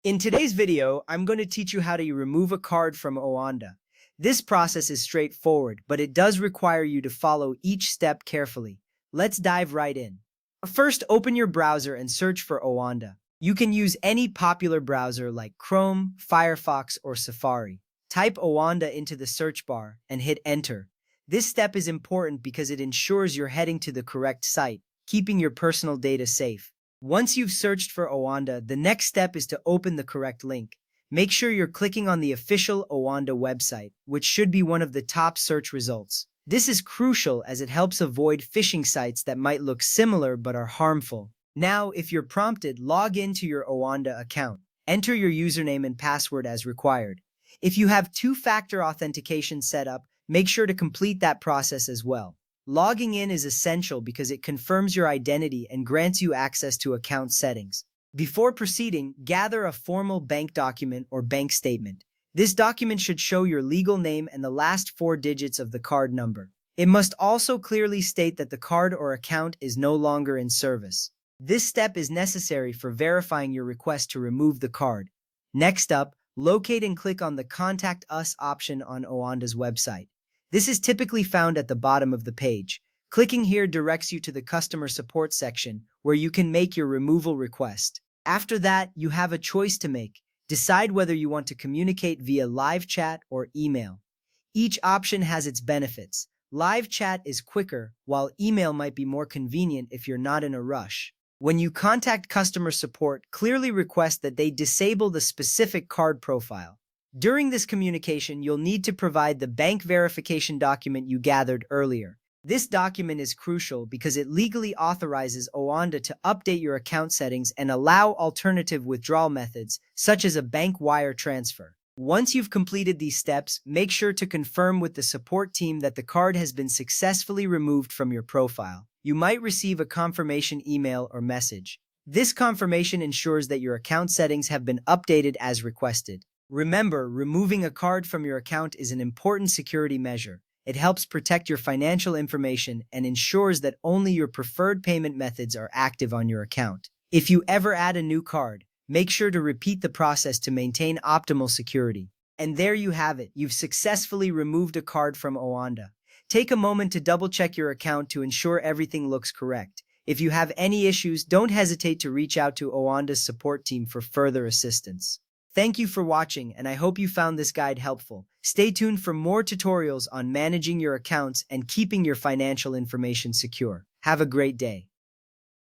In today's video, I'm going to teach you how to remove a card from Oanda. This process is straightforward, but it does require you to follow each step carefully. Let's dive right in. First, open your browser and search for Oanda. You can use any popular browser like Chrome, Firefox, or Safari. Type Oanda into the search bar and hit enter. This step is important because it ensures you're heading to the correct site, keeping your personal data safe. Once you've searched for Oanda, the next step is to open the correct link. Make sure you're clicking on the official Oanda website, which should be one of the top search results. This is crucial as it helps avoid phishing sites that might look similar but are harmful. Now, if you're prompted, log into your Oanda account. Enter your username and password as required. If you have two-factor authentication set up, make sure to complete that process as well. Logging in is essential because it confirms your identity and grants you access to account settings. Before proceeding, gather a formal bank document or bank statement. This document should show your legal name and the last four digits of the card number. It must also clearly state that the card or account is no longer in service. This step is necessary for verifying your request to remove the card. Next up, locate and click on the Contact Us option on Oanda's website. This is typically found at the bottom of the page. Clicking here directs you to the customer support section, where you can make your removal request. After that, you have a choice to make. Decide whether you want to communicate via live chat or email. Each option has its benefits. Live chat is quicker, while email might be more convenient if you're not in a rush. When you contact customer support, clearly request that they disable the specific card profile. During this communication, you'll need to provide the bank verification document you gathered earlier. This document is crucial because it legally authorizes Oanda to update your account settings and allow alternative withdrawal methods, such as a bank wire transfer. Once you've completed these steps, make sure to confirm with the support team that the card has been successfully removed from your profile. You might receive a confirmation email or message. This confirmation ensures that your account settings have been updated as requested. Remember, removing a card from your account is an important security measure. It helps protect your financial information and ensures that only your preferred payment methods are active on your account. If you ever add a new card, make sure to repeat the process to maintain optimal security. And there you have it. You've successfully removed a card from Oanda. Take a moment to double-check your account to ensure everything looks correct. If you have any issues, don't hesitate to reach out to Oanda's support team for further assistance. Thank you for watching, and I hope you found this guide helpful. Stay tuned for more tutorials on managing your accounts and keeping your financial information secure. Have a great day.